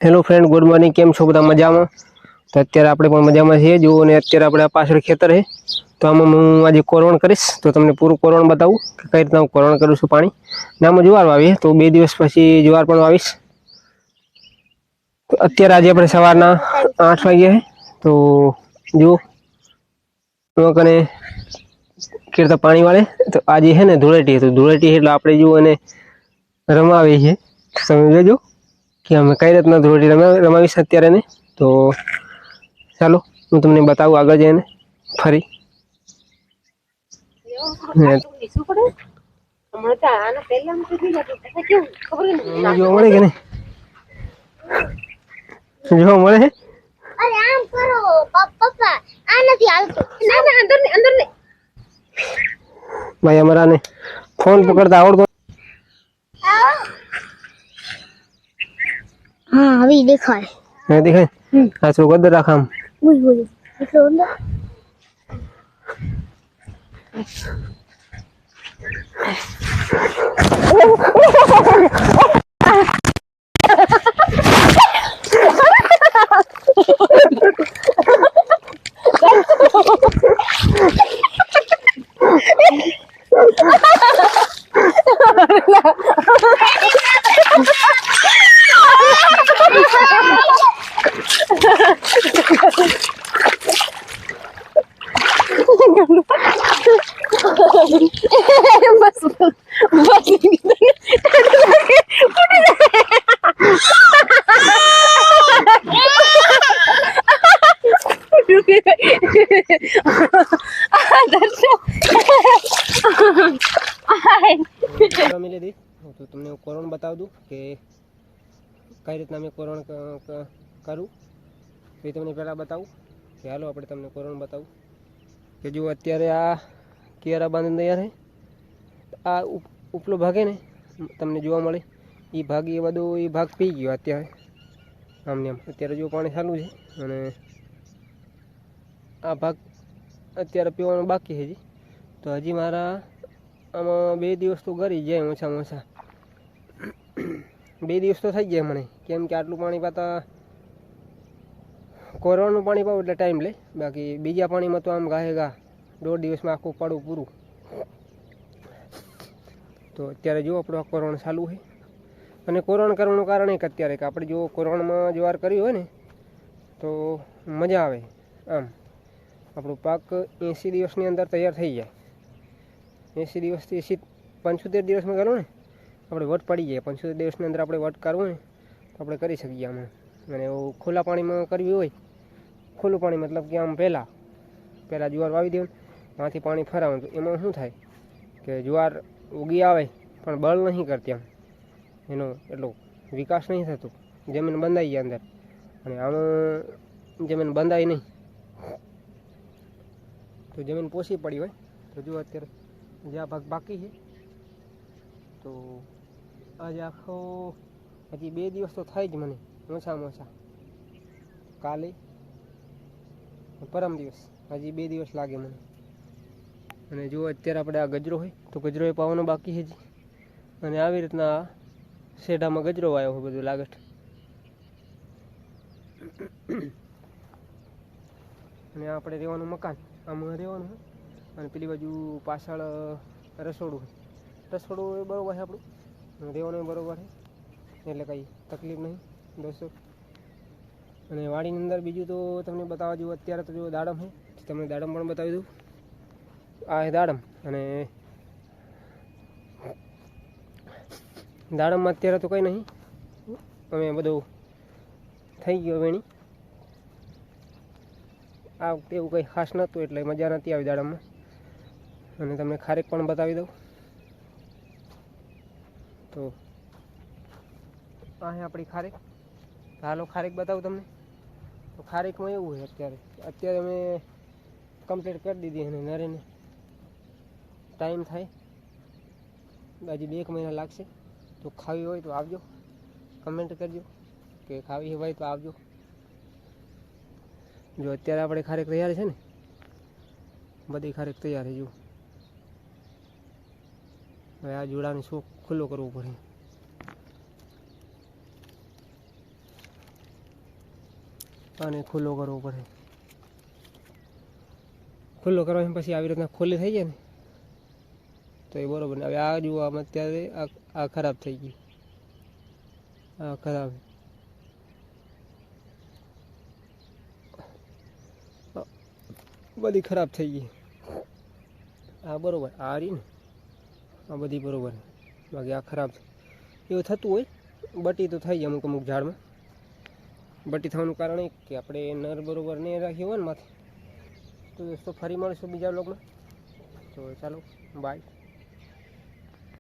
Hello friend, good morning. केम छो बधा मजा में? तो अत्यारे आपणे पण मजा में छीए। जो ने अत्यारे आपणे पाछळ खेतर है, तो आमां हूँ आज कोरण करीश। तो तमने पूरुं कोरण बतावुं के कई रीतना हूँ कोरण करूं छुं पाणी। ने आमां जुवार वावी, तो 2 दिवस पछी जुवार पण वावीश। तो अत्यारे आज आपणे सवाરના 8 वाग्या है। तो जो कने के रीतना पाणी वाळे। तो आज है ने धूळेटी है, तो धूळेटी એટલે આપણે જો એને રમાવી છે, તમે જોજો કે અમે કઈ રીતના ધૂળેટી રમાવીશ અત્યારે ને। તો ચાલો હું તમને બતાવું આગળ જઈને ફરી। જોવા મળે કે નહીં? જોવા મળે છે? અરે આમ કરો પપ્પા, આ નથી હાલતું। ના ના, અંદર ને અંદર ને ભાઈ, અમારાને ફોન પકડતા આવડતો। हाँ अभी देखा है दिखाए। हाँ सो गदर रखा हम बोल बोल इसलो अंदर बस बस तो तुमने कोरोना बता दूं कि कई रीतना मैं कोरोना करूँ। तो तमने पहला बताऊँ कि हालो આપણે તમને કોરોના બતાવું કે જો અત્યારે આ કેરા બાંધીને તૈયાર છે। આ ઉપલો ભાગ હે ને તમને જોવા મળે, એ ભાગ એ બધો એ ભાગ પી ગયો અત્યારે આમને આમ। અત્યારે જો પાણી ચાલુ છે અને આ ભાગ અત્યારે પીવાનો બાકી છે જી। તો હજી મારા આમાં 2 દિવસ તો ગરી જાય ઓછામાં ઓછા। 2 દિવસ તો થઈ ગયા મને, કેમ કે આટલું પાણી પાતા કોરવાનું પાણી પાવું એટલે ટાઈમ લે। બાકી બીજા પાણીમાં તો આમ ગાહે ગા 1.5 દિવસમાં આખું પાડું પૂરું। તો અત્યારે જો આપણો કોરણ ચાલુ છે અને કોરણ કરવાનું કારણ એક અત્યારે કે આપણે જો કોરણમાં જ્વાર કર્યું હોય ને તો મજા આવે। આમ આપણો પાક 80 દિવસની અંદર તૈયાર થઈ જાય। 80 દિવસથી 75 દિવસમાં કરો ને આપણે વટ પડી જાય। 75 દિવસની અંદર આપણે વટ કરવું ને તો આપણે કરી શકીએ આમાં। અને એવું ખુલ્લા પાણીમાં કરવી હોય, ખુલ્લું પાણી મતલબ કે આમ પહેલાં જુવાર વાવી દેવાનું, માંથી પાણી ફરાવવાનું। તો એમાં શું થાય કે જુવાર ઉગી આવે પણ બળ નહીં કરતી, આમ એનો એટલો વિકાસ નહીં થતો, જમીન બંધાઈ જાય અંદર। અને આમાં જમીન બંધાય નહીં તો જમીન પોસી પડી હોય। તો જો અત્યારે જે આ ભાગ બાકી છે, તો આજે આખો હજી 2 દિવસ તો થાય જ મને ઓછામાં ઓછા। કાલે પરમ દિવસ હજી 2 દિવસ લાગે મને। અને જો અત્યારે આપણે આ ગજરો હોય તો ગજરો એ પાવાનો બાકી છે જી। અને આવી રીતના શેઢામાં ગજરો વાયો હોય બધું લાગટ। અને આપણે રહેવાનું મકાન આમાં રહેવાનું હોય, અને પેલી બાજુ પાછળ રસોડું હોય। રસોડું એ બરોબર છે આપણું, રહેવાનું બરોબર છે, એટલે કંઈ તકલીફ નહીં દોસ્તો। અને વાડીની અંદર બીજું તો તમને બતાવવા જેવું અત્યારે તો જો દાડમ છે, તમને દાડમ પણ બતાવી દઉં। આ છે દાડમ, અને દાડમમાં અત્યારે તો કંઈ નહીં, અમે બધું થઈ ગયો વેણી। આ એવું કંઈ ખાસ નહોતું એટલે મજા નથી આવી દાડમમાં। અને તમને ખારેક પણ બતાવી દઉં। તો આ છે આપણી ખારેક। હાલો ખારેક બતાવું તમને। તો ખારેકમાં એવું છે અત્યારે અમે કમ્પ્લીટ કરી દીધી, અને નરેને ટાઈમ થાય હજી 2 મહિના લાગશે। તો ખાવી હોય તો આવજો, કમેન્ટ કરજો કે ખાવી હોય તો આવજો। જો અત્યારે આપણે ખારેક તૈયાર છે ને, બધી ખારેક તૈયાર છે। જો હવે આ જોડાને શોખ ખુલ્લો કરવો પડે। આને ખુલ્લો કરવો પડે. ખુલ્લો કરવાની પછી આવી રીતના ખુલ્લી થઈ જાય ને તો એ બરોબર ને. હવે આ જુઓ આમાં અત્યારે આ ખરાબ થઈ ગઈ, આ ખરાબ બધી ખરાબ થઈ ગઈ. આ બરોબર, આ રહી ને આ બધી બરોબર, બાકી આ ખરાબ છે. એવું થતું હોય, બટી તો થઈ જાય અમુક અમુક ઝાડમાં. બટી થવાનું કારણ એ કે આપણે નર બરોબર નહીં રાખ્યું હોય ને માથે. તો દોસ્તો ફરી મળીશું બીજા બ્લોગમાં. તો ચાલો બાય.